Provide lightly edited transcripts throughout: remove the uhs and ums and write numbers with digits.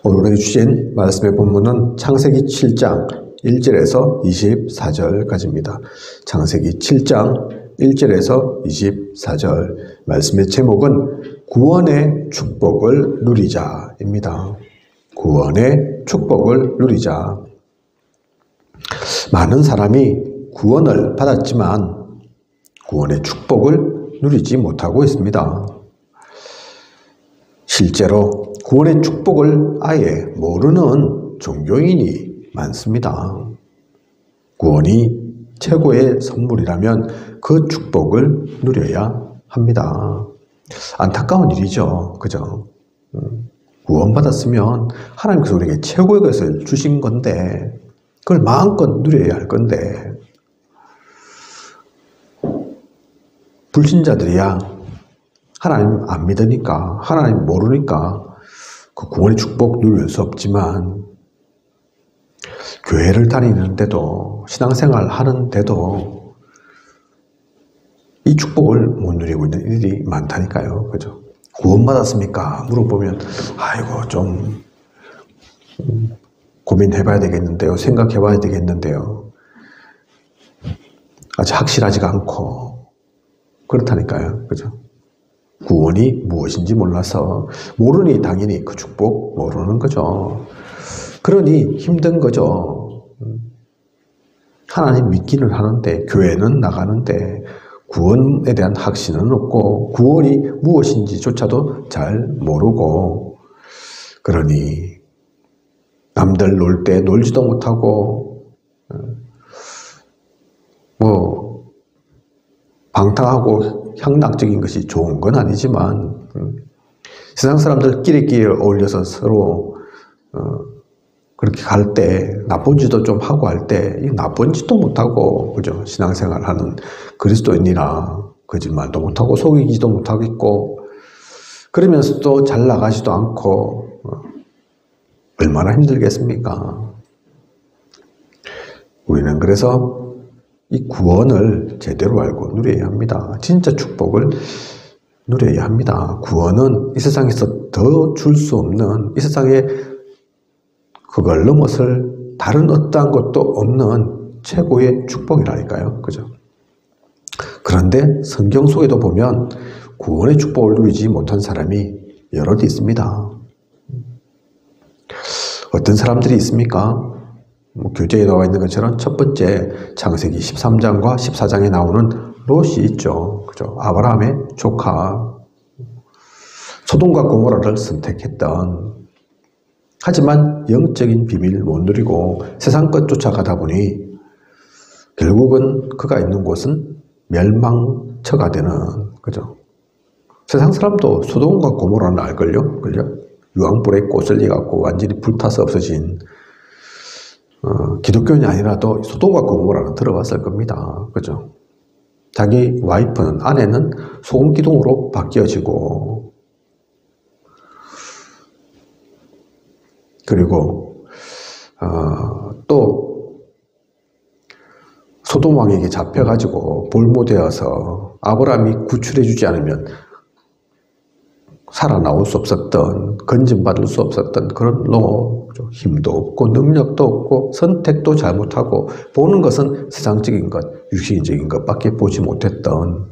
오늘의 주신 말씀의 본문은 창세기 7장 1절에서 24절까지입니다. 창세기 7장 1절에서 24절 말씀의 제목은 구원의 축복을 누리자입니다. 구원의 축복을 누리자. 많은 사람이 구원을 받았지만 구원의 축복을 누리지 못하고 있습니다. 실제로 구원의 축복을 아예 모르는 종교인이 많습니다. 구원이 최고의 선물이라면 그 축복을 누려야 합니다. 안타까운 일이죠. 그죠? 구원받았으면 하나님께서 우리에게 최고의 것을 주신 건데 그걸 마음껏 누려야 할 건데 불신자들이야 하나님 안 믿으니까 하나님 모르니까 그 구원의 축복 누릴 수 없지만 교회를 다니는데도 신앙생활 하는데도 이 축복을 못 누리고 있는 일이 많다니까요. 그죠? 구원받았습니까? 물어보면 아이고 좀 고민해봐야 되겠는데요. 생각해봐야 되겠는데요. 아직 확실하지가 않고 그렇다니까요. 그죠? 구원이 무엇인지 몰라서 모르니 당연히 그 축복 모르는 거죠. 그러니 힘든 거죠. 하나님 믿기는 하는데 교회는 나가는데 구원에 대한 확신은 없고 구원이 무엇인지조차도 잘 모르고 그러니 남들 놀 때 놀지도 못하고 방탕하고 향락적인 것이 좋은 건 아니지만 세상 사람들 끼리끼리 어울려서 서로 그렇게 갈 때 나쁜 짓도 좀 하고 할 때 나쁜 짓도 못하고 그죠? 신앙생활 하는 그리스도인이라 거짓말도 못하고 속이지도 못하겠고 그러면서도 잘 나가지도 않고 얼마나 힘들겠습니까? 우리는 그래서 이 구원을 제대로 알고 누려야 합니다. 진짜 축복을 누려야 합니다. 구원은 이 세상에서 더 줄 수 없는 이 세상에 그걸 넘어설 다른 어떠한 것도 없는 최고의 축복이라니까요. 그죠? 그런데 성경 속에도 보면 구원의 축복을 누리지 못한 사람이 여럿 있습니다. 어떤 사람들이 있습니까? 교재에 나와 있는 것처럼 첫 번째 창세기 13장과 14장에 나오는 롯이 있죠. 그죠? 아브라함의 조카. 소돔과 고모라를 선택했던 하지만 영적인 비밀 못 누리고 세상 것 쫓아가다 보니 결국은 그가 있는 곳은 멸망처가 되는 거죠. 세상 사람도 소돔과 고모라는 알걸요? 유황불에 꽃을 이갖고 완전히 불타서 없어진 기독교인이 아니라도 소돔과 고모라는 들어봤을 겁니다. 그죠? 자기 와이프는 아내는 소금 기둥으로 바뀌어지고 그리고 또 소돔 왕에게 잡혀가지고 볼모되어서 아브라함이 구출해주지 않으면 살아나올 수 없었던 건진받을 수 없었던 그런 힘도 없고 능력도 없고 선택도 잘못하고 보는 것은 세상적인 것, 육신적인 것밖에 보지 못했던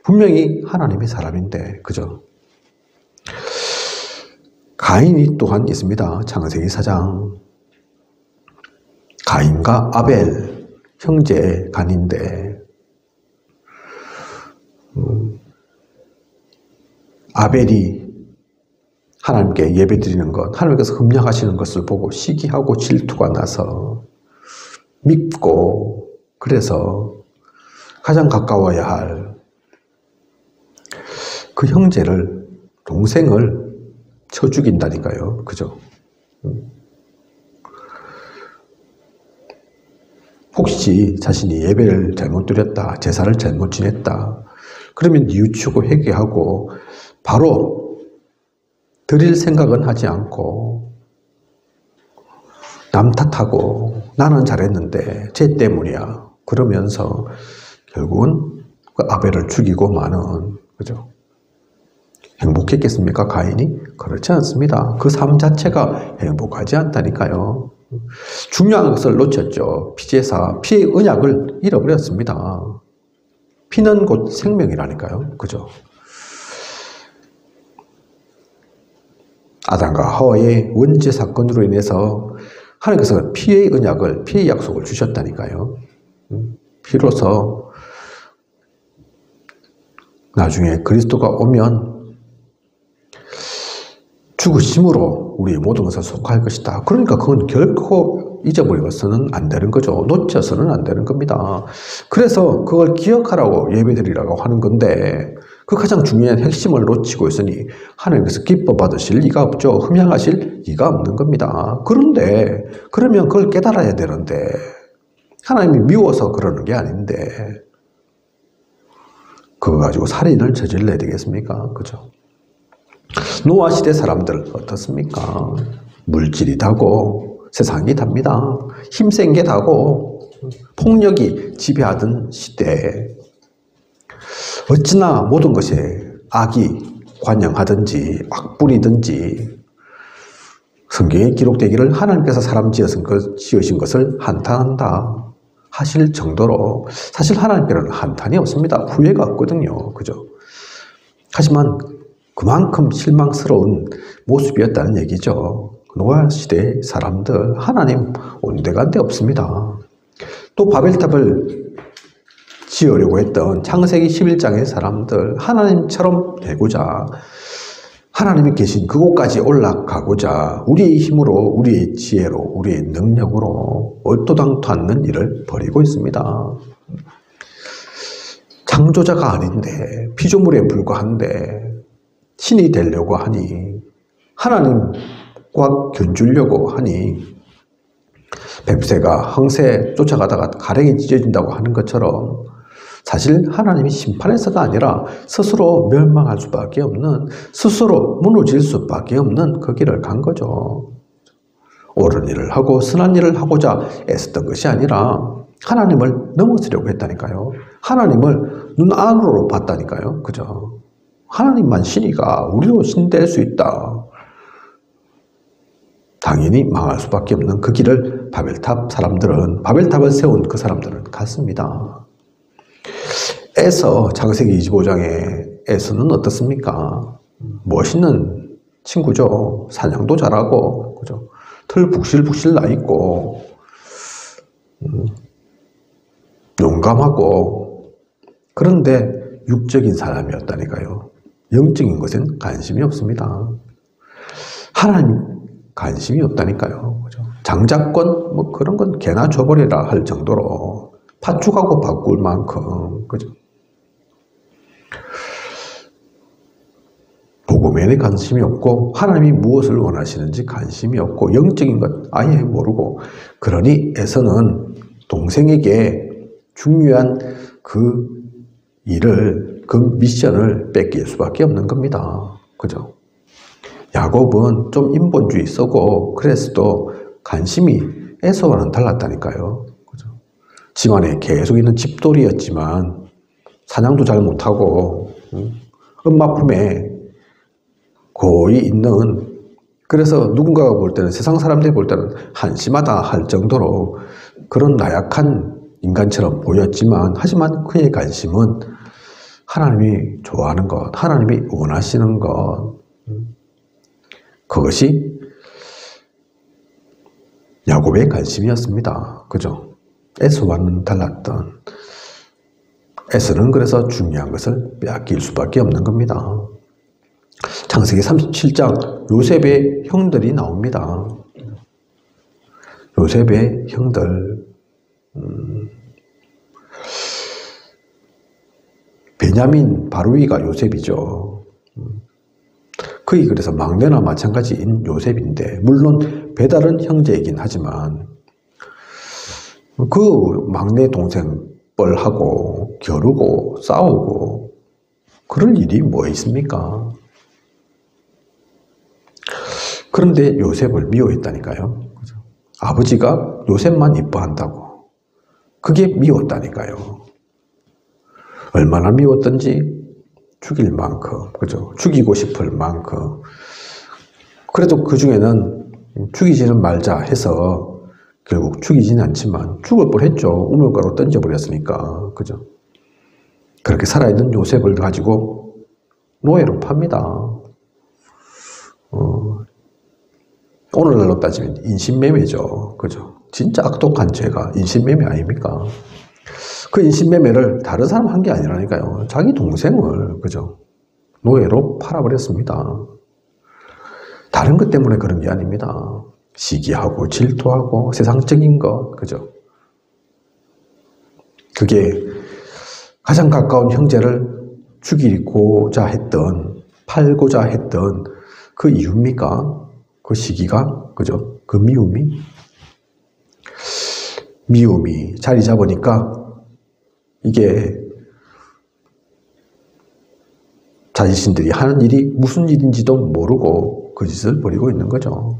분명히 하나님의 사람인데 그죠? 가인이 또한 있습니다. 창세기 4장 가인과 아벨 형제 간인데 아벨이 하나님께 예배드리는 것, 하나님께서 흠량하시는 것을 보고 시기하고 질투가 나서 믿고 그래서 가장 가까워야 할 그 형제를, 동생을 쳐 죽인다니까요. 그죠? 혹시 자신이 예배를 잘못 드렸다, 제사를 잘못 지냈다, 그러면 뉘우치고 회개하고 바로 드릴 생각은 하지 않고 남 탓하고 나는 잘했는데 쟤 때문이야 그러면서 결국은 그 아벨을 죽이고 마는 거죠. 행복했겠습니까? 가인이? 그렇지 않습니다. 그 삶 자체가 행복하지 않다니까요. 중요한 것을 놓쳤죠. 피제사, 피의 언약을 잃어버렸습니다. 피는 곧 생명이라니까요. 그죠? 아담과 하와의 원죄 사건으로 인해서 하나님께서 피의 언약을, 피의 약속을 주셨다니까요. 피로서 나중에 그리스도가 오면 죽으심으로 우리의 모든 것을 속할 것이다. 그러니까 그건 결코 잊어버려서는 안 되는 거죠. 놓쳐서는 안 되는 겁니다. 그래서 그걸 기억하라고 예배드리라고 하는 건데 그 가장 중요한 핵심을 놓치고 있으니 하나님께서 기뻐 받으실 리가 없죠. 흠양하실 리가 없는 겁니다. 그런데 그러면 그걸 깨달아야 되는데 하나님이 미워서 그러는 게 아닌데 그거 가지고 살인을 저질러야 되겠습니까? 그죠? 노아 시대 사람들 어떻습니까? 물질이 다고 세상이 답니다. 힘센 게 다고 폭력이 지배하던 시대 어찌나 모든 것에 악이 관영하든지 악뿌리든지 성경에 기록되기를 하나님께서 사람 지으신 것을 한탄한다 하실 정도로 사실 하나님께는 한탄이 없습니다. 후회가 없거든요. 그죠? 하지만 그만큼 실망스러운 모습이었다는 얘기죠. 노아 시대의 사람들 하나님 온데간데 없습니다. 또 바벨탑을 지으려고 했던 창세기 11장의 사람들 하나님처럼 되고자 하나님이 계신 그곳까지 올라가고자 우리의 힘으로 우리의 지혜로 우리의 능력으로 얼토당토 않는 일을 벌이고 있습니다. 창조자가 아닌데 피조물에 불과한데 신이 되려고 하니 하나님과 견주려고 하니 뱁새가 황새 쫓아가다가 가랭이 찢어진다고 하는 것처럼 사실 하나님이 심판에서가 아니라 스스로 멸망할 수밖에 없는 스스로 무너질 수밖에 없는 그 길을 간 거죠. 옳은 일을 하고 선한 일을 하고자 애썼던 것이 아니라 하나님을 넘어서려고 했다니까요. 하나님을 눈 안으로 봤다니까요. 그죠? 하나님만 신이가 우리도 신 될 수 있다. 당연히 망할 수밖에 없는 그 길을 바벨탑을 세운 그 사람들은 갔습니다. 에서 창세기 25장의 에서는 어떻습니까? 멋있는 친구죠. 사냥도 잘하고, 그죠? 털 북실북실 나 있고, 용감하고, 그런데 육적인 사람이었다니까요. 영적인 것엔 관심이 없습니다. 하나님 관심이 없다니까요. 그죠? 장자권 뭐 그런 건 개나 줘버리라 할 정도로 파죽하고 바꿀 만큼 그죠? 복음에는 관심이 없고 하나님이 무엇을 원하시는지 관심이 없고 영적인 것 아예 모르고 그러니 에서는 동생에게 중요한 그 일을 그 미션을 뺏길 수밖에 없는 겁니다. 그죠? 야곱은 좀 인본주의 쓰고 그랬어도 관심이 에서와는 달랐다니까요. 그죠? 집안에 계속 있는 집돌이였지만 사냥도 잘 못하고 엄마 품에 고이 있는 그래서 누군가가 볼 때는 세상 사람들이 볼 때는 한심하다 할 정도로 그런 나약한 인간처럼 보였지만 하지만 그의 관심은 하나님이 좋아하는 것, 하나님이 원하시는 것 그것이 야곱의 관심이었습니다. 그죠? 에서와는 달랐던 에서는 그래서 중요한 것을 빼앗길 수밖에 없는 겁니다. 창세기 37장 요셉의 형들이 나옵니다. 요셉의 형들 베냐민 바로이가 요셉이죠. 그의 그래서 막내나 마찬가지인 요셉인데 물론 배다른 형제이긴 하지만 그 막내 동생 뻘하고 겨루고 싸우고 그럴 일이 뭐 있습니까? 그런데 요셉을 미워했다니까요. 그죠? 아버지가 요셉만 이뻐한다고 그게 미웠다니까요. 얼마나 미웠던지 죽일 만큼, 그죠? 죽이고 싶을 만큼. 그래도 그 중에는 죽이지는 말자 해서 결국 죽이지는 않지만 죽을 뻔했죠. 우물가로 던져버렸으니까, 그죠? 그렇게 살아있는 요셉을 가지고 노예로 팝니다. 오늘날로 따지면 인신매매죠. 그죠? 진짜 악독한 죄가 인신매매 아닙니까? 그 인신매매를 다른 사람 한 게 아니라니까요. 자기 동생을, 그죠? 노예로 팔아버렸습니다. 다른 것 때문에 그런 게 아닙니다. 시기하고 질투하고 세상적인 것, 그죠? 그게 가장 가까운 형제를 죽이고자 했던, 팔고자 했던 그 이유입니까? 그 시기가, 그죠? 그 미움이 자리 잡으니까 이게 자신들이 하는 일이 무슨 일인지도 모르고 그 짓을 벌이고 있는 거죠.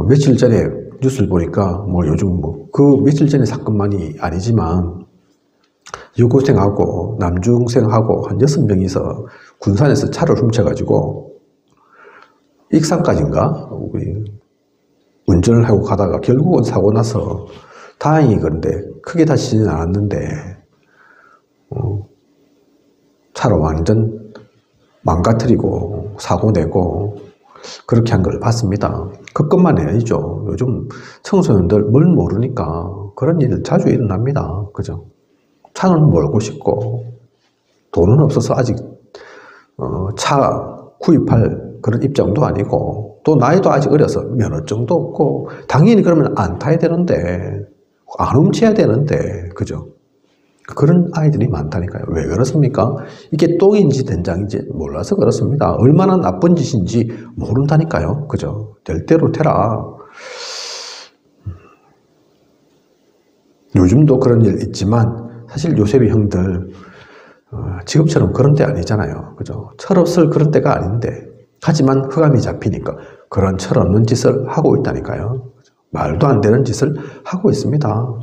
며칠 전에 뉴스를 보니까 뭐 요즘 그 며칠 전의 사건만이 아니지만 여고생하고 남중생하고 한 6명이서 군산에서 차를 훔쳐가지고 익산까지인가 운전을 하고 가다가 결국은 사고 나서 다행히 그런데 크게 다치지는 않았는데 차로 완전 망가뜨리고 사고 내고 그렇게 한 걸 봤습니다. 그것만 아니죠. 요즘 청소년들 뭘 모르니까 그런 일 자주 일어납니다. 그죠? 차는 몰고 싶고 돈은 없어서 아직 차 구입할 그런 입장도 아니고 또 나이도 아직 어려서 면허증도 없고 당연히 그러면 안 타야 되는데 안 훔쳐야 되는데 그죠? 그런 아이들이 많다니까요. 왜 그렇습니까? 이게 똥인지 된장인지 몰라서 그렇습니다. 얼마나 나쁜 짓인지 모른다니까요. 그죠? 될 대로 되라. 요즘도 그런 일 있지만 사실 요셉의 형들 지금처럼 그런 때 아니잖아요. 그죠? 철없을 그런 때가 아닌데 하지만 흑암이 잡히니까 그런 철없는 짓을 하고 있다니까요. 말도 안 되는 짓을 하고 있습니다.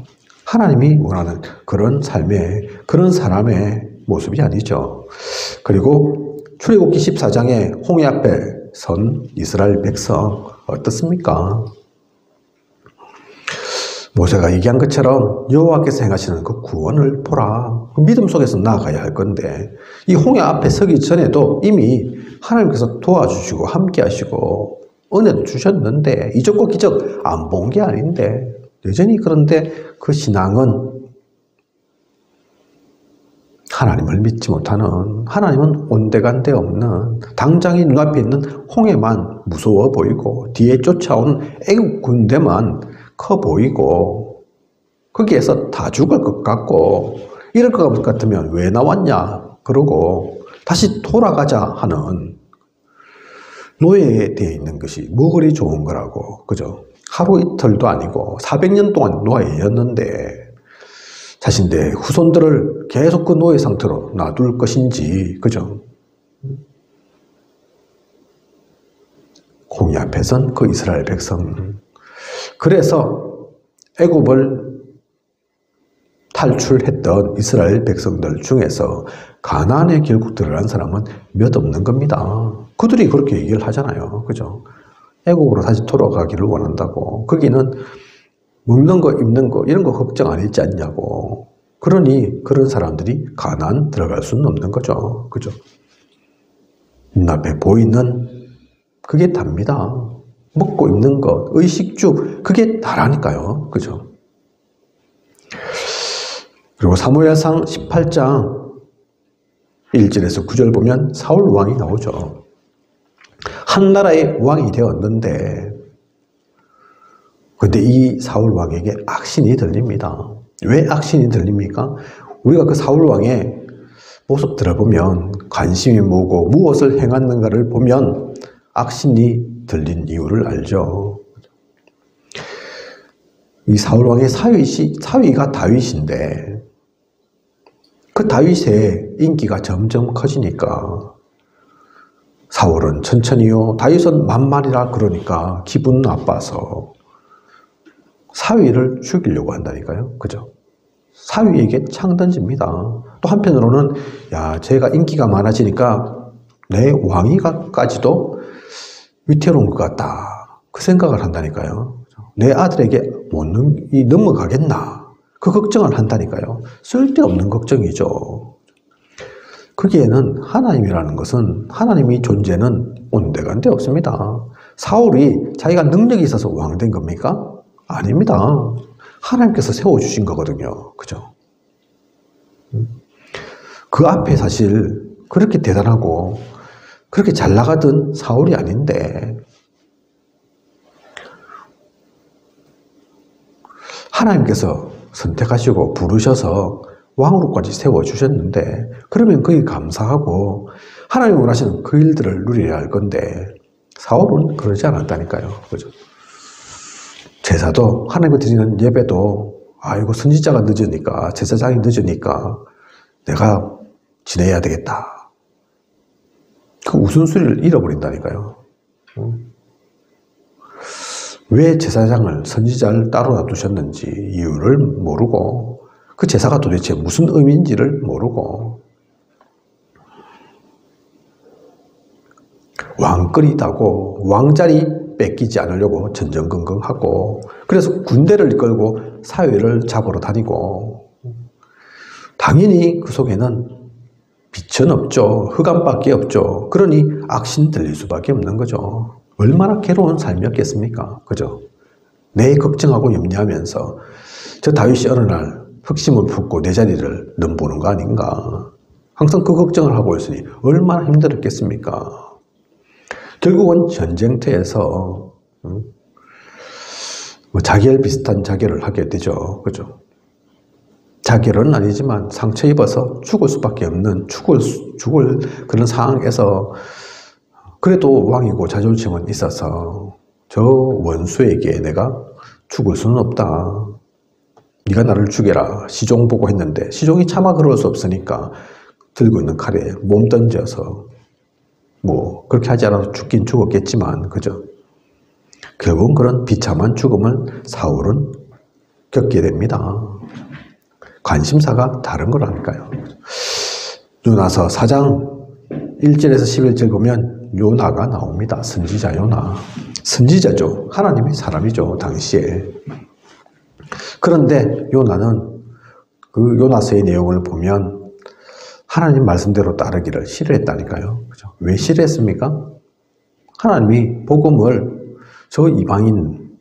하나님이 원하는 그런 삶의, 그런 사람의 모습이 아니죠. 그리고 출애굽기 14장에 홍해 앞에 선 이스라엘 백성 어떻습니까? 모세가 얘기한 것처럼 여호와께서 행하시는 그 구원을 보라. 그 믿음 속에서 나아가야 할 건데 이 홍해 앞에 서기 전에도 이미 하나님께서 도와주시고 함께 하시고 은혜도 주셨는데 이적과 기적 안 본 게 아닌데 여전히 그런데 그 신앙은 하나님을 믿지 못하는 하나님은 온데간데 없는 당장이 눈앞에 있는 홍해만 무서워 보이고 뒤에 쫓아오는 애국 군대만 커 보이고 거기에서 다 죽을 것 같고 이럴 것 같으면 왜 나왔냐 그러고 다시 돌아가자 하는 노예에 되어 있는 것이 뭐 그리 좋은 거라고 그죠? 하루 이틀도 아니고 400년 동안 노예였는데 자신의 후손들을 계속 그 노예 상태로 놔둘 것인지 그죠? 홍해 앞에 선 그 이스라엘 백성 그래서 애굽을 탈출했던 이스라엘 백성들 중에서 가나안에 결국 들어간 사람은 몇 없는 겁니다. 그들이 그렇게 얘기를 하잖아요. 그죠? 애굽으로 다시 돌아가기를 원한다고. 거기는 먹는 거, 입는 거 이런 거 걱정 안 했지 않냐고. 그러니 그런 사람들이 가나안 들어갈 수는 없는 거죠. 그죠? 눈앞에 보이는 그게 답니다. 먹고 입는 것, 의식주 그게 다라니까요. 그죠? 그리고 사무엘상 18장 1절에서 9절 보면 사울 왕이 나오죠. 한 나라의 왕이 되었는데 근데 이 사울 왕에게 악신이 들립니다. 왜 악신이 들립니까? 우리가 그 사울 왕의 모습 들어보면 관심이 뭐고 무엇을 행하는가를 보면 악신이 들린 이유를 알죠. 이 사울 왕의 사위가 다윗인데 그 다윗의 인기가 점점 커지니까 사울은 천천히요 다윗은 만만이라 그러니까 기분 나빠서 사위를 죽이려고 한다니까요. 그죠? 사위에게 창 던집니다. 또 한편으로는 야, 제가 인기가 많아지니까 내 왕위가까지도 위태로운 것 같다. 그 생각을 한다니까요. 내 아들에게 못 넘어가겠나. 그 걱정을 한다니까요. 쓸데없는 걱정이죠. 거기에는 하나님이라는 것은 하나님의 존재는 온데간데 없습니다. 사울이 자기가 능력이 있어서 왕 된 겁니까? 아닙니다. 하나님께서 세워주신 거거든요. 그죠? 그 앞에 사실 그렇게 대단하고 그렇게 잘 나가던 사울이 아닌데 하나님께서 선택하시고 부르셔서 왕으로까지 세워주셨는데 그러면 그게 감사하고 하나님이 원하시는 그 일들을 누려야 할 건데 사울은 그러지 않았다니까요. 그죠? 제사도 하나님께 드리는 예배도 이거 선지자가 늦으니까 제사장이 늦으니까 내가 지내야 되겠다. 그 우선순위를 잃어버린다니까요. 왜 제사장을 선지자를 따로 놔두셨는지 이유를 모르고 그 제사가 도대체 무슨 의미인지를 모르고 왕권이다고 왕자리 뺏기지 않으려고 전전긍긍하고 그래서 군대를 이끌고 사회를 잡으러 다니고 당연히 그 속에는 빛은 없죠. 흑암밖에 없죠. 그러니 악신 들릴 수밖에 없는 거죠. 얼마나 괴로운 삶이었겠습니까? 그죠? 내 걱정하고 염려하면서 저 다윗이 어느 날 흑심을 품고 내 자리를 넘보는 거 아닌가? 항상 그 걱정을 하고 있으니 얼마나 힘들었겠습니까? 결국은 전쟁터에서 자결 비슷한 자결을 하게 되죠. 그죠? 자결은 아니지만 상처 입어서 죽을 수밖에 없는 죽을 그런 상황에서 그래도 왕이고 자존심은 있어서 저 원수에게 내가 죽을 수는 없다. 네가 나를 죽여라. 시종 보고 했는데 시종이 차마 그럴 수 없으니까 들고 있는 칼에 몸 던져서 그렇게 하지 않아도 죽긴 죽었겠지만 그죠? 결국은 그런 비참한 죽음을 사울은 겪게 됩니다. 관심사가 다른 거라니까요. 요나서 4장 1절에서 11절 보면 요나가 나옵니다. 선지자 요나. 선지자죠. 하나님의 사람이죠. 당시에. 그런데 요나는 그 요나서의 내용을 보면 하나님 말씀대로 따르기를 싫어했다니까요. 그죠? 왜 싫어했습니까? 하나님이 복음을 저 이방인,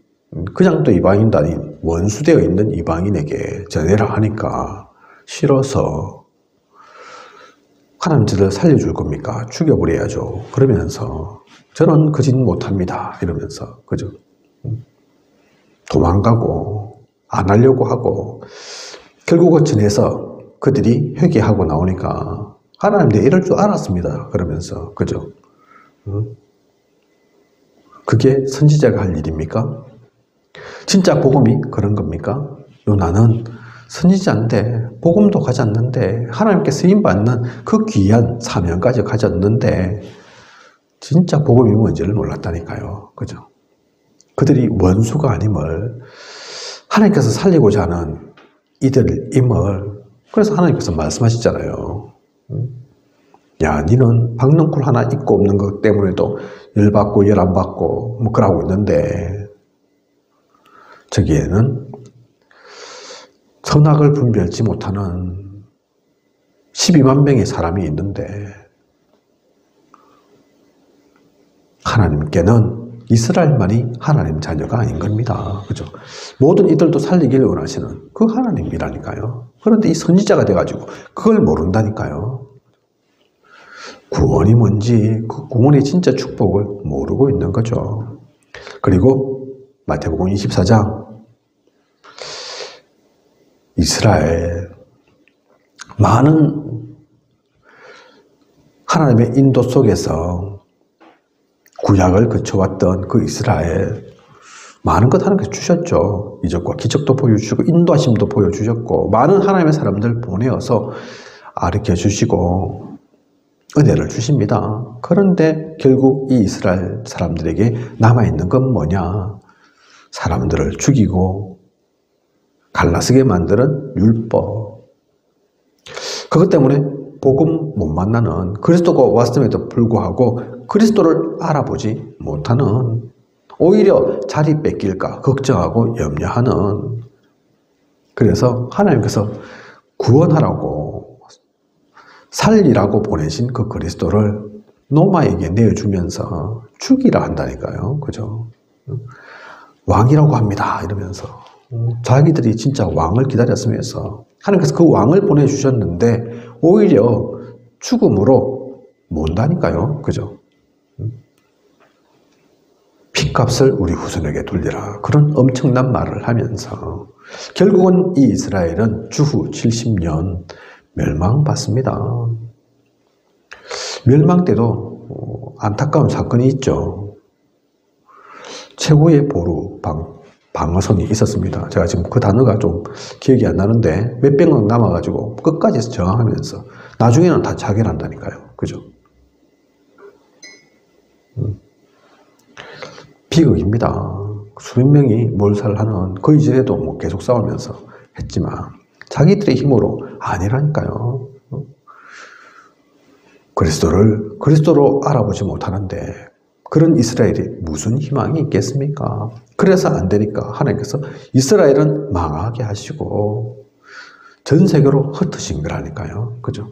그냥 또 이방인도 아닌 원수되어 있는 이방인에게 전해라 하니까 싫어서 하나님 저를 살려줄 겁니까? 죽여버려야죠. 그러면서 저는 그 짓 못합니다. 이러면서 그죠? 도망가고 안 하려고 하고 결국은 전해서 그들이 회개하고 나오니까 하나님 내 이럴 줄 알았습니다. 그러면서 그죠? 그게 선지자가 할 일입니까? 진짜 복음이 그런 겁니까? 요나는 선지자인데 복음도 가졌는데 하나님께 쓰임받는 그 귀한 사명까지 가졌는데 진짜 복음이 뭔지를 몰랐다니까요. 그죠? 그들이 원수가 아님을 하나님께서 살리고자 하는 이들임을 그래서 하나님께서 말씀하시잖아요. 야, 니는 박넝쿨 하나 있고 없는 것 때문에도 열받고 열 안 받고 그러고 있는데 저기에는 선악을 분별치 못하는 12만 명의 사람이 있는데 하나님께는 이스라엘만이 하나님 자녀가 아닌 겁니다. 그죠? 모든 이들도 살리기를 원하시는 그 하나님이라니까요. 그런데 이 선지자가 돼가지고 그걸 모른다니까요. 구원이 뭔지 그 구원의 진짜 축복을 모르고 있는 거죠. 그리고 마태복음 24장 이스라엘 많은 하나님의 인도 속에서 구약을 거쳐왔던 그 이스라엘 많은 것 하나님께서 주셨죠. 이적과 기적도 보여주시고 인도하심도 보여주셨고 많은 하나님의 사람들 보내어서 가르쳐 주시고 은혜를 주십니다. 그런데 결국 이 이스라엘 사람들에게 남아있는 건 뭐냐? 사람들을 죽이고 갈라서게 만드는 율법. 그것 때문에 복음 못 만나는, 그리스도가 왔음에도 불구하고 그리스도를 알아보지 못하는, 오히려 자리 뺏길까 걱정하고 염려하는, 그래서 하나님께서 구원하라고 살리라고 보내신 그 그리스도를 노마에게 내어주면서 죽이라 한다니까요. 그죠? 왕이라고 합니다. 이러면서 자기들이 진짜 왕을 기다렸으면서 하나님께서 그 왕을 보내주셨는데 오히려 죽음으로 몬다니까요. 그죠? 핏값을 우리 후손에게 돌리라. 그런 엄청난 말을 하면서 결국은 이 이스라엘은 주후 70년 멸망받습니다. 멸망 때도 안타까운 사건이 있죠. 최고의 보루, 방어선이 있었습니다. 제가 지금 그 단어가 좀 기억이 안 나는데 몇백 명 남아가지고 끝까지 저항하면서 나중에는 다 자결한다니까요. 그죠? 비극입니다. 수백 명이 몰살하는 그 이전에도 뭐 계속 싸우면서 했지만 자기들의 힘으로 아니라니까요. 그리스도로 알아보지 못하는데 그런 이스라엘이 무슨 희망이 있겠습니까? 그래서 안 되니까 하나님께서 이스라엘은 망하게 하시고 전 세계로 흩으신 거라니까요. 그죠?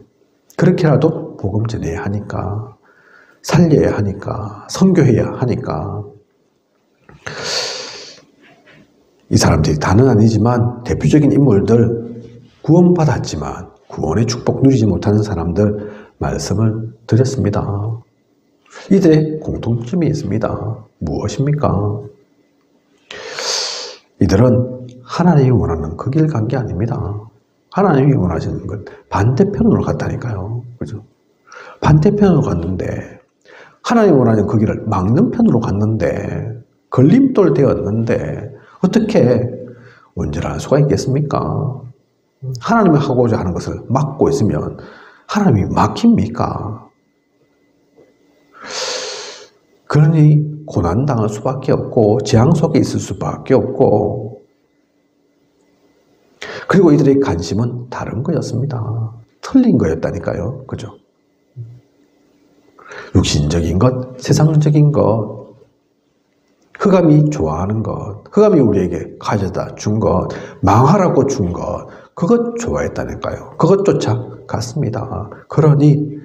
그렇게라도 복음 전해야 하니까, 살려야 하니까, 선교해야 하니까. 이 사람들이 다는 아니지만 대표적인 인물들, 구원받았지만 구원의 축복 누리지 못하는 사람들 말씀을 드렸습니다. 이들의 공통점이 있습니다. 무엇입니까? 이들은 하나님이 원하는 그 길 간 게 아닙니다. 하나님이 원하시는 건 반대편으로 갔다니까요. 그죠? 반대편으로 갔는데, 하나님이 원하는 그 길을 막는 편으로 갔는데, 걸림돌 되었는데, 어떻게 온전할 수가 있겠습니까? 하나님이 하고자 하는 것을 막고 있으면 하나님이 막힙니까? 그러니 고난당할 수밖에 없고 재앙 속에 있을 수밖에 없고, 그리고 이들의 관심은 다른 거였습니다. 틀린 거였다니까요. 그죠? 육신적인 것, 세상적인 것, 흑암이 좋아하는 것, 흑암이 우리에게 가져다 준 것, 망하라고 준 것, 그것 좋아했다니까요. 그것 쫓아갔습니다. 그러니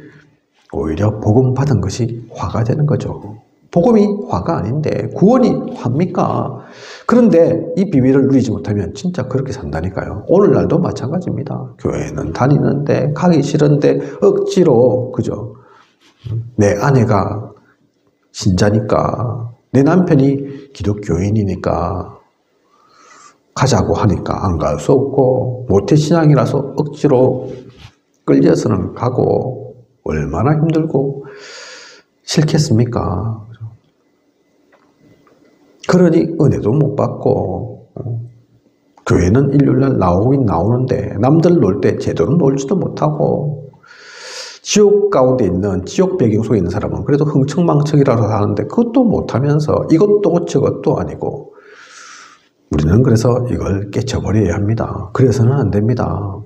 오히려 복음 받은 것이 화가 되는 거죠. 복음이 화가 아닌데 구원이 화입니까? 그런데 이 비밀을 누리지 못하면 진짜 그렇게 산다니까요. 오늘날도 마찬가지입니다. 교회는 다니는데 가기 싫은데 억지로, 그죠? 내 아내가 신자니까, 내 남편이 기독교인이니까 가자고 하니까 안 갈 수 없고, 모태신앙이라서 억지로 끌려서는 가고, 얼마나 힘들고 싫겠습니까? 그러니 은혜도 못 받고, 교회는 일요일날 나오긴 나오는데 남들 놀 때 제대로 놀지도 못하고, 지옥 가운데 있는, 지옥 배경 속에 있는 사람은 그래도 흥청망청이라서 하는데 그것도 못하면서 이것도 저것도 아니고, 우리는 그래서 이걸 깨쳐버려야 합니다. 그래서는 안 됩니다.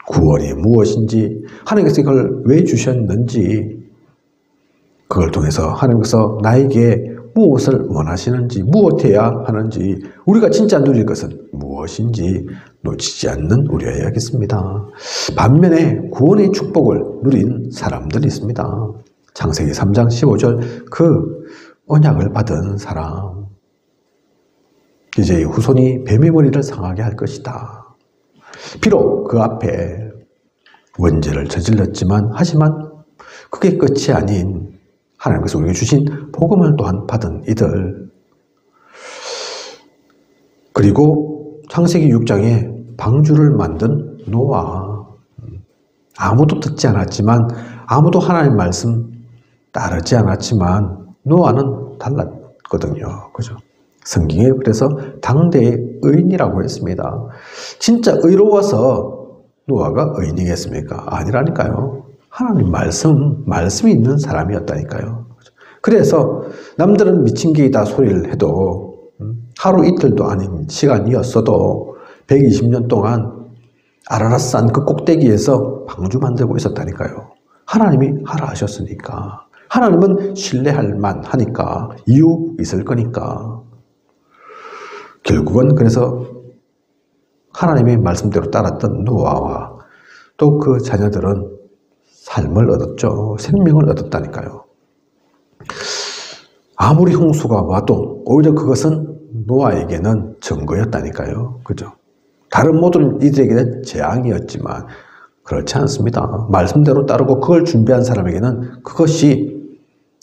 구원이 무엇인지, 하나님께서 이걸 왜 주셨는지, 그걸 통해서 하나님께서 나에게 무엇을 원하시는지, 무엇해야 하는지, 우리가 진짜 누릴 것은 무엇인지 놓치지 않는 우리여야겠습니다. 반면에 구원의 축복을 누린 사람들이 있습니다. 창세기 3장 15절 그 언약을 받은 사람, 이제 후손이 뱀의 머리를 상하게 할 것이다. 비록 그 앞에 원죄를 저질렀지만, 하지만 그게 끝이 아닌 하나님께서 우리에게 주신 복음을 또한 받은 이들, 그리고 창세기 6장에 방주를 만든 노아, 아무도 듣지 않았지만, 아무도 하나님 말씀 따르지 않았지만 노아는 달랐거든요. 그죠? 성경에 그래서 당대의 의인이라고 했습니다. 진짜 의로워서 노아가 의인이겠습니까? 아니라니까요. 하나님 말씀이 있는 사람이었다니까요. 그래서 남들은 미친 개이다 소리를 해도, 하루 이틀도 아닌 시간이었어도 120년 동안 아라랏산 그 꼭대기에서 방주 만들고 있었다니까요. 하나님이 하라 하셨으니까. 하나님은 신뢰할 만하니까, 이유 있을 거니까. 결국은 그래서 하나님의 말씀대로 따랐던 노아와 또 그 자녀들은 삶을 얻었죠. 생명을 얻었다니까요. 아무리 홍수가 와도 오히려 그것은 노아에게는 증거였다니까요. 그죠? 다른 모든 이들에게는 재앙이었지만 그렇지 않습니다. 말씀대로 따르고 그걸 준비한 사람에게는 그것이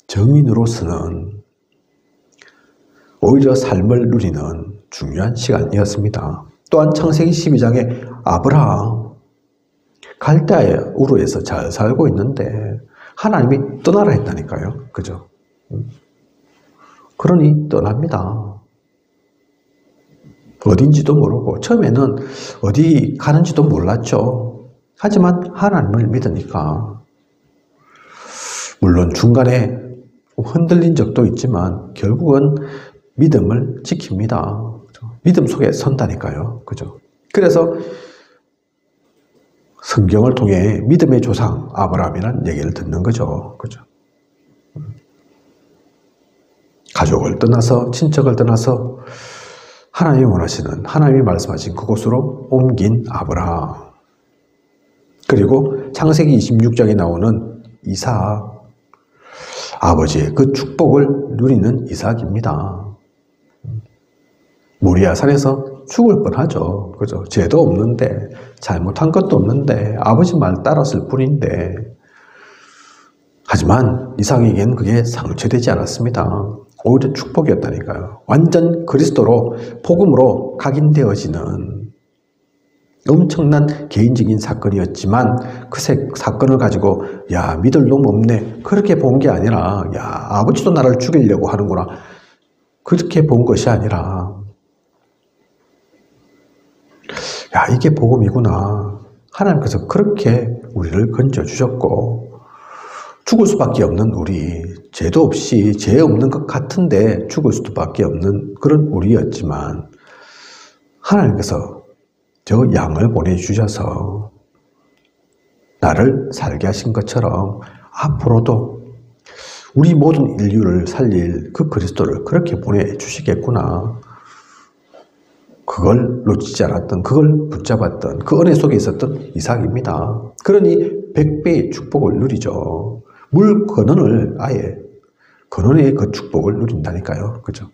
증인으로서는 오히려 삶을 누리는 중요한 시간이었습니다. 또한 창세기 12장에 아브라함 갈대아 우르에서 잘 살고 있는데 하나님이 떠나라 했다니까요. 그죠? 그러니 떠납니다. 어딘지도 모르고 처음에는 어디 가는지도 몰랐죠. 하지만 하나님을 믿으니까 물론 중간에 흔들린 적도 있지만 결국은 믿음을 지킵니다. 믿음 속에 선다니까요. 그죠? 그래서 성경을 통해 믿음의 조상 아브라함이라는 얘기를 듣는 거죠. 그죠? 가족을 떠나서 친척을 떠나서 하나님이 원하시는 하나님이 말씀하신 그곳으로 옮긴 아브라함. 그리고 창세기 26장에 나오는 이삭. 아버지의 그 축복을 누리는 이삭입니다. 모리아 산에서 죽을 뻔하죠. 그죠? 죄도 없는데, 잘못한 것도 없는데, 아버지 말 따랐을 뿐인데. 하지만 이삭에게는 그게 상처되지 않았습니다. 오히려 축복이었다니까요. 완전 그리스도로, 복음으로 각인되어지는 엄청난 개인적인 사건이었지만 그 사건을 가지고 야, 믿을 놈 없네. 그렇게 본 게 아니라 야, 아버지도 나를 죽이려고 하는구나. 그렇게 본 것이 아니라 야, 이게 복음이구나. 하나님께서 그렇게 우리를 건져주셨고 죽을 수밖에 없는 우리, 죄도 없이 죄 없는 것 같은데 죽을 수밖에 없는 그런 우리였지만 하나님께서 저 양을 보내주셔서 나를 살게 하신 것처럼 앞으로도 우리 모든 인류를 살릴 그 그리스도를 그렇게 보내주시겠구나. 그걸 놓치지 않았던, 그걸 붙잡았던 그 은혜 속에 있었던 이삭입니다. 그러니 100배의 축복을 누리죠. 물 근원을 아예 근원의 그 축복을 누린다니까요. 그죠?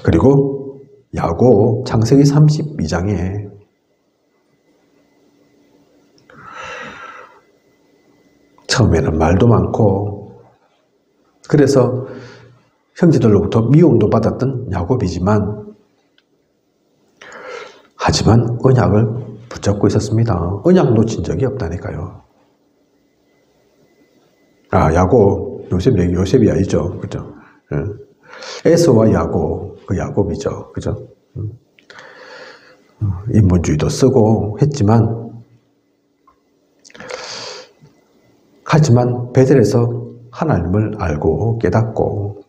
그리고 야곱 창세기 32장에 처음에는 말도 많고 그래서 형제들로부터 미움도 받았던 야곱이지만 하지만 언약을 붙잡고 있었습니다. 언약 놓친 적이 없다니까요. 야곱, 요셉이 아니죠. 그죠? 에서와 야곱, 그 야곱이죠. 그죠? 인본주의도 쓰고 했지만, 하지만 베델에서 하나님을 알고 깨닫고,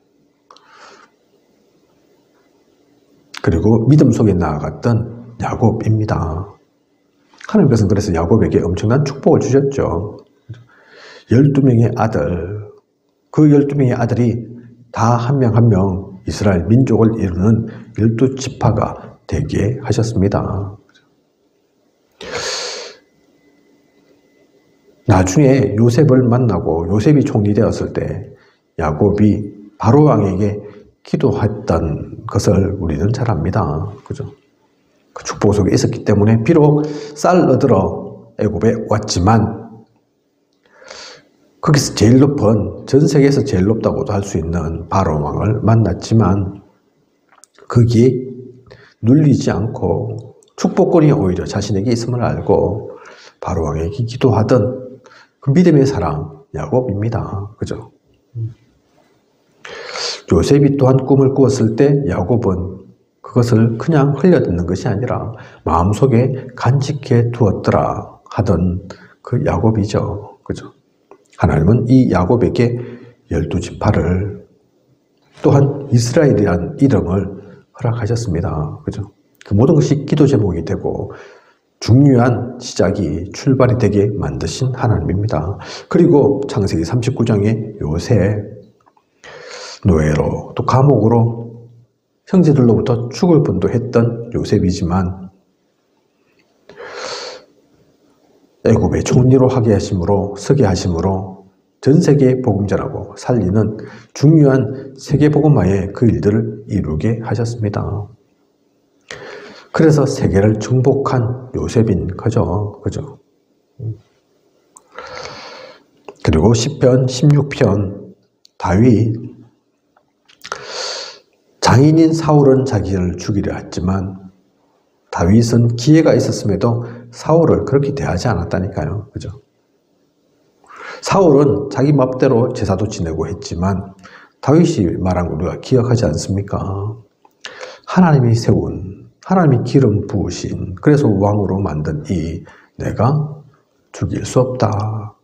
그리고 믿음 속에 나아갔던 야곱입니다. 하나님께서는 그래서 야곱에게 엄청난 축복을 주셨죠. 12명의 아들, 그 12명의 아들이 다 한 명 한 명 이스라엘 민족을 이루는 12지파가 되게 하셨습니다. 나중에 요셉을 만나고 요셉이 총리 되었을 때 야곱이 바로 왕에게 기도했던 것을 우리는 잘 압니다. 그죠? 그 축복 속에 있었기 때문에 비록 쌀 얻으러 애굽에 왔지만 거기서 제일 높은, 전 세계에서 제일 높다고도 할 수 있는 바로 왕을 만났지만 거기에 눌리지 않고 축복권이 오히려 자신에게 있음을 알고 바로 왕에게 기도하던 그 믿음의 사람 야곱입니다. 그죠? 요셉이 또한 꿈을 꾸었을 때 야곱은 그것을 그냥 흘려듣는 것이 아니라 마음속에 간직해 두었더라 하던 그 야곱이죠. 그죠? 하나님은 이 야곱에게 12지파를 또한 이스라엘이라는 이름을 허락하셨습니다. 그죠? 그 모든 것이 기도 제목이 되고 중요한 시작이 출발이 되게 만드신 하나님입니다. 그리고 창세기 39장에 요새 노예로 또 감옥으로 형제들로부터 죽을 뻔도 했던 요셉이지만 애굽의 총리로 하게 하심으로 서게 하심으로 전 세계에 복음 전하고 살리는 중요한 세계복음화의 그 일들을 이루게 하셨습니다. 그래서 세계를 정복한 요셉인 거죠. 그죠? 그리고 10편, 16편 다윗 장인인 사울은 자기를 죽이려 했지만 다윗은 기회가 있었음에도 사울을 그렇게 대하지 않았다니까요. 그죠? 사울은 자기 맘대로 제사도 지내고 했지만 다윗이 말한 거 우리가 기억하지 않습니까? 하나님이 세운, 하나님이 기름 부으신, 그래서 왕으로 만든 이 내가 죽일 수 없다.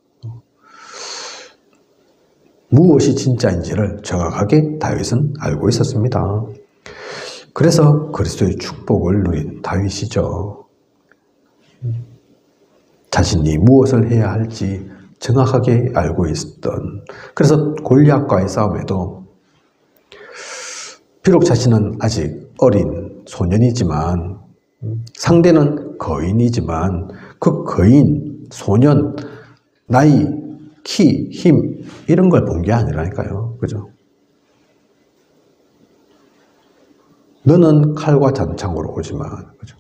무엇이 진짜인지를 정확하게 다윗은 알고 있었습니다. 그래서 그리스도의 축복을 누린 다윗이죠. 자신이 무엇을 해야 할지 정확하게 알고 있었던, 그래서 골리앗과의 싸움에도 비록 자신은 아직 어린 소년이지만 상대는 거인이지만 그 거인, 소년, 나이, 키, 힘 이런 걸 본 게 아니라니까요. 그죠? 너는 칼과 잔창으로 오지만, 그죠?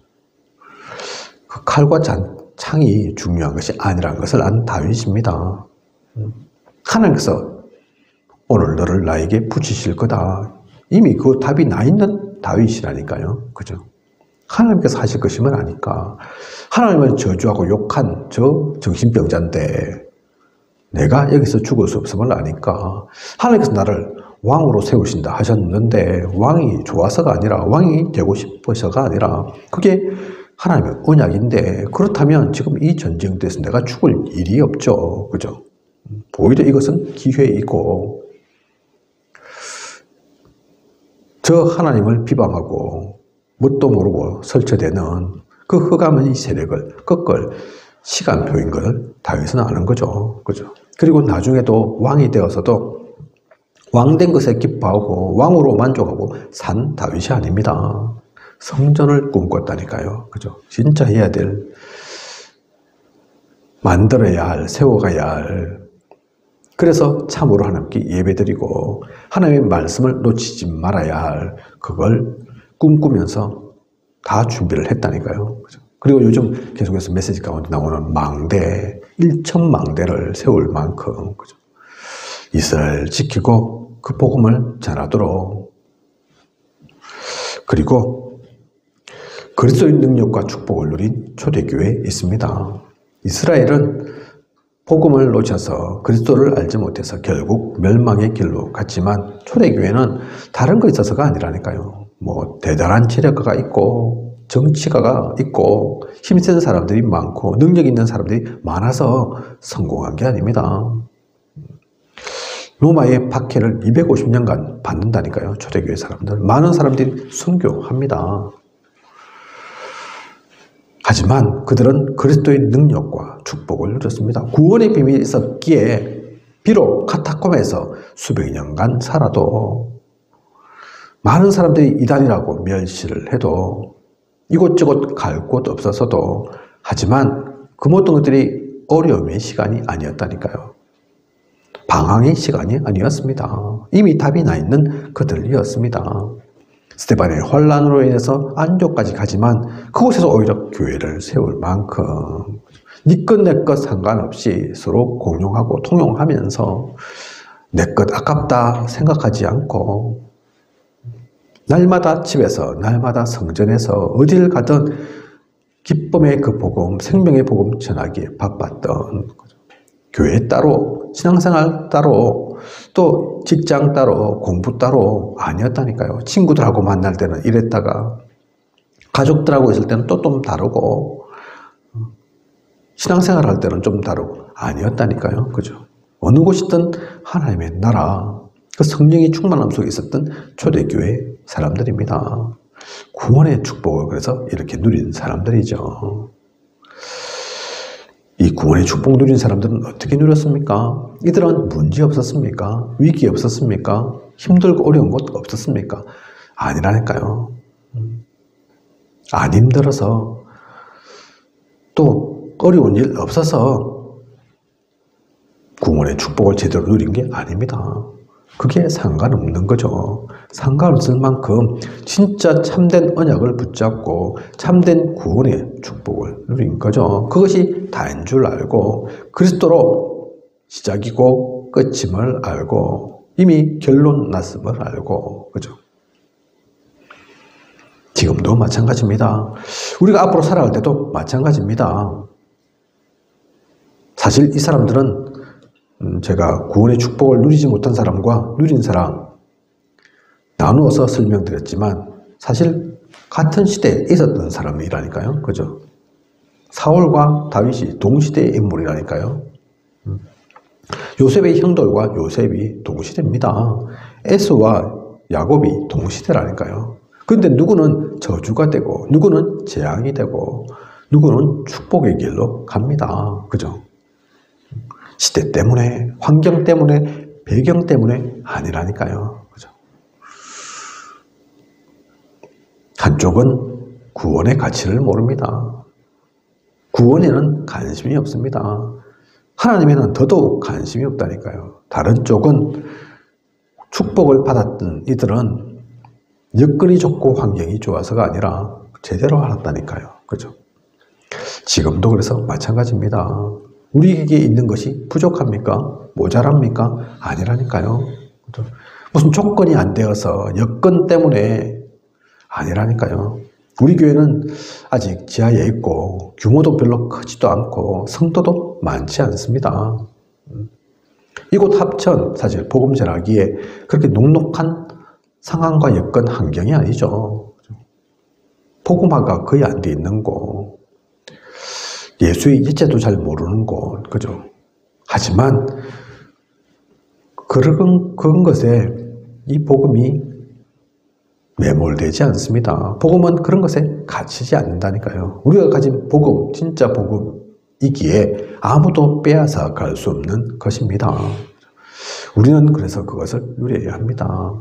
그 칼과 잔창이 중요한 것이 아니라는 것을 안 다윗입니다. 하나님께서 오늘 너를 나에게 붙이실 거다. 이미 그 답이 나 있는 다윗이라니까요. 그죠? 하나님께서 하실 것임을 아니까. 하나님을 저주하고 욕한 저 정신병자인데 내가 여기서 죽을 수 없음을 아니까. 하나님께서 나를 왕으로 세우신다 하셨는데 왕이 좋아서가 아니라, 왕이 되고 싶어서가 아니라 그게 하나님의 언약인데, 그렇다면 지금 이 전쟁터에서 내가 죽을 일이 없죠. 그죠? 오히려 이것은 기회이고, 저 하나님을 비방하고 뭣도 모르고 설치되는 그 흑암의 세력을 꺾을 시간표인 걸 다윗은 아는 거죠. 그죠? 그리고 나중에도 왕이 되어서도 왕된 것에 기뻐하고 왕으로 만족하고 산 다윗이 아닙니다. 성전을 꿈꿨다니까요. 그죠? 진짜 해야 될, 만들어야 할, 세워가야 할. 그래서 참으로 하나님께 예배드리고 하나님의 말씀을 놓치지 말아야 할, 그걸 꿈꾸면서 다 준비를 했다니까요. 그죠? 그리고 요즘 계속해서 메시지 가운데 나오는 망대, 1,000망대를 세울 만큼, 그죠? 이스라엘 지키고 그 복음을 전하도록. 그리고 그리스도의 능력과 축복을 누린 초대교회에 있습니다. 이스라엘은 복음을 놓쳐서 그리스도를 알지 못해서 결국 멸망의 길로 갔지만 초대교회는 다른 거 있어서가 아니라니까요. 뭐 대단한 재력가가 있고 정치가가 있고 힘센 사람들이 많고 능력 있는 사람들이 많아서 성공한 게 아닙니다. 로마의 박해를 250년간 받는다니까요. 초대교회 사람들. 많은 사람들이 순교합니다. 하지만 그들은 그리스도의 능력과 축복을 누렸습니다. 구원의 비밀이 있었기에 비록 카타콤에서 수백 년간 살아도 많은 사람들이 이단이라고 멸시를 해도 이곳저곳 갈 곳 없어서도, 하지만 그 모든 것들이 어려움의 시간이 아니었다니까요. 방황의 시간이 아니었습니다. 이미 답이 나 있는 그들이었습니다. 스데반의 혼란으로 인해서 안족까지 가지만 그곳에서 오히려 교회를 세울 만큼 네 것 내 것 상관없이 서로 공용하고 통용하면서 내 것 아깝다 생각하지 않고 날마다 집에서, 날마다 성전에서 어딜 가든 기쁨의 그 복음, 생명의 복음 전하기에 바빴던 거죠. 교회 따로, 신앙생활 따로, 또 직장 따로, 공부 따로 아니었다니까요. 친구들하고 만날 때는 이랬다가 가족들하고 있을 때는 또 좀 다르고 신앙생활 할 때는 좀 다르고 아니었다니까요. 그죠? 어느 곳이든 하나님의 나라, 그 성령이 충만함 속에 있었던 초대교회 사람들입니다. 구원의 축복을 그래서 이렇게 누린 사람들이죠. 이 구원의 축복 누린 사람들은 어떻게 누렸습니까? 이들은 문제 없었습니까? 위기 없었습니까? 힘들고 어려운 것 없었습니까? 아니라니까요. 안 힘들어서 또 어려운 일 없어서 구원의 축복을 제대로 누린 게 아닙니다. 그게 상관없는 거죠. 상관없을 만큼 진짜 참된 언약을 붙잡고 참된 구원의 축복을 누린 거죠. 그것이 다인 줄 알고 그리스도로 시작이고 끝임을 알고 이미 결론 났음을 알고 그죠. 지금도 마찬가지입니다. 우리가 앞으로 살아갈 때도 마찬가지입니다. 사실 이 사람들은 제가 구원의 축복을 누리지 못한 사람과 누린 사람 나누어서 설명드렸지만 사실 같은 시대에 있었던 사람이라니까요. 그죠? 사울과 다윗이 동시대의 인물이라니까요. 요셉의 형들과 요셉이 동시대입니다. 에서와 야곱이 동시대라니까요. 그런데 누구는 저주가 되고 누구는 재앙이 되고 누구는 축복의 길로 갑니다. 그죠? 시대 때문에, 환경 때문에, 배경 때문에 아니라니까요. 그죠? 한쪽은 구원의 가치를 모릅니다. 구원에는 관심이 없습니다. 하나님에는 더더욱 관심이 없다니까요. 다른 쪽은 축복을 받았던 이들은 여건이 좋고 환경이 좋아서가 아니라 제대로 알았다니까요. 그죠? 지금도 그래서 마찬가지입니다. 우리에게 있는 것이 부족합니까? 모자랍니까? 아니라니까요. 그죠? 무슨 조건이 안 되어서 여건 때문에 아니라니까요. 우리 교회는 아직 지하에 있고 규모도 별로 크지도 않고 성도도 많지 않습니다. 이곳 합천 사실 복음 전하기에 그렇게 녹록한 상황과 여건 환경이 아니죠. 복음화가 거의 안 돼 있는 곳, 예수의 예제도 잘 모르는 곳, 그죠? 하지만 그런 것에 이 복음이 매몰되지 않습니다. 복음은 그런 것에 갇히지 않는다니까요. 우리가 가진 복음, 진짜 복음이기에 아무도 빼앗아 갈 수 없는 것입니다. 우리는 그래서 그것을 누려야 합니다.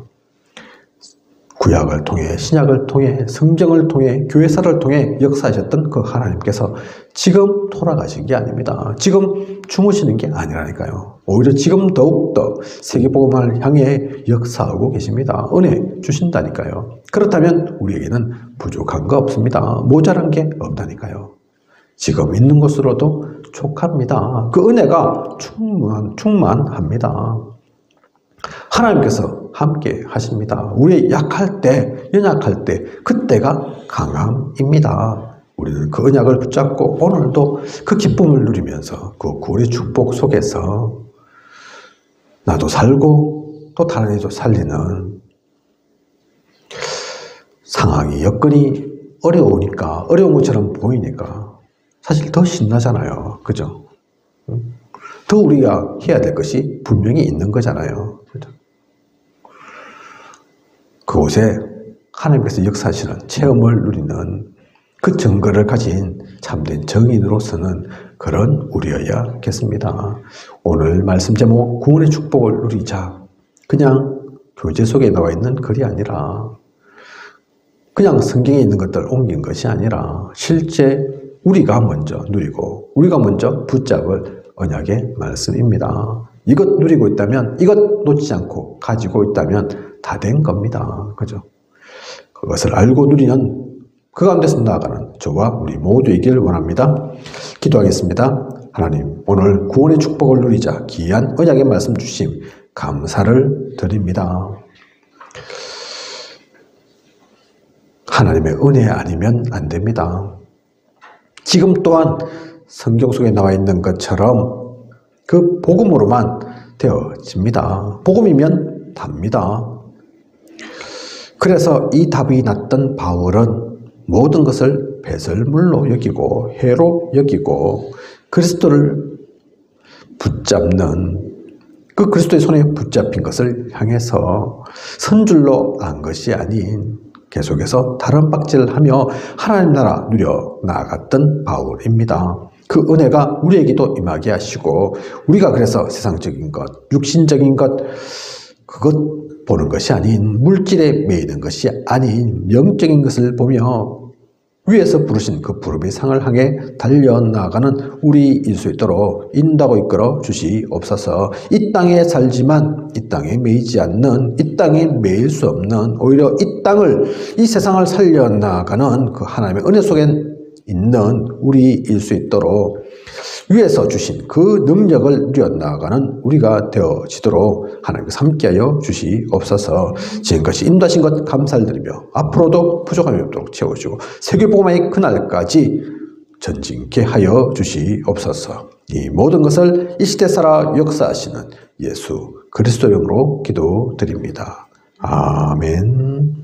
구약을 통해, 신약을 통해, 성경을 통해, 교회사를 통해 역사하셨던 그 하나님께서 지금 돌아가신 게 아닙니다. 지금 주무시는 게 아니라니까요. 오히려 지금 더욱더 세계복음을 향해 역사하고 계십니다. 은혜 주신다니까요. 그렇다면 우리에게는 부족한 거 없습니다. 모자란 게 없다니까요. 지금 있는 것으로도 족합니다. 그 은혜가 충만합니다. 하나님께서 함께 하십니다. 우리 약할 때, 연약할 때, 그때가 강함입니다. 우리는 그 언약을 붙잡고 오늘도 그 기쁨을 누리면서 그 구원의 축복 속에서 나도 살고 또 다른 이도 살리는 상황이, 여건이 어려우니까, 어려운 것처럼 보이니까 사실 더 신나잖아요. 그죠? 더 우리가 해야 될 것이 분명히 있는 거잖아요. 그죠? 그곳에 하나님께서 역사하시는 체험을 누리는 그 증거를 가진 참된 정인으로서는 그런 우리여야겠습니다. 오늘 말씀 제목 구원의 축복을 누리자. 그냥 교재 속에 나와 있는 글이 아니라 그냥 성경에 있는 것들 옮긴 것이 아니라 실제 우리가 먼저 누리고 우리가 먼저 붙잡을 언약의 말씀입니다. 이것 누리고 있다면, 이것 놓치지 않고 가지고 있다면 다 된 겁니다. 그죠? 그것을 알고 누리는 그 가운데서 나아가는 저와 우리 모두이길 원합니다. 기도하겠습니다. 하나님, 오늘 구원의 축복을 누리자 귀한 언약의 말씀 주심 감사를 드립니다. 하나님의 은혜 아니면 안 됩니다. 지금 또한 성경 속에 나와 있는 것처럼 그 복음으로만 되어집니다. 복음이면 답니다. 그래서 이 답이 났던 바울은 모든 것을 배설물로 여기고 해로 여기고 그리스도를 붙잡는 그 그리스도의 손에 붙잡힌 것을 향해서 선줄로 안 것이 아닌 계속해서 다른 박질을 하며 하나님 나라 누려 나아갔던 바울입니다. 그 은혜가 우리에게도 임하게 하시고 우리가 그래서 세상적인 것, 육신적인 것 그것 보는 것이 아닌 물질에 매이는 것이 아닌 영적인 것을 보며 위에서 부르신 그 부름의 상을 향해 달려나가는 우리일 수 있도록 인도하고 이끌어 주시옵소서. 이 땅에 살지만 이 땅에 매이지 않는, 이 땅에 매일 수 없는, 오히려 이 땅을, 이 세상을 살려나가는 그 하나님의 은혜 속에 있는 우리일 수 있도록 위에서 주신 그 능력을 누려나가는 우리가 되어지도록 하나님께서 함께하여 주시옵소서. 지금까지 인도하신 것 감사드리며 앞으로도 부족함이 없도록 채워주고 세계복음화의 그날까지 전진케 하여 주시옵소서. 이 모든 것을 이 시대 살아 역사하시는 예수 그리스도 이름으로 기도드립니다. 아멘.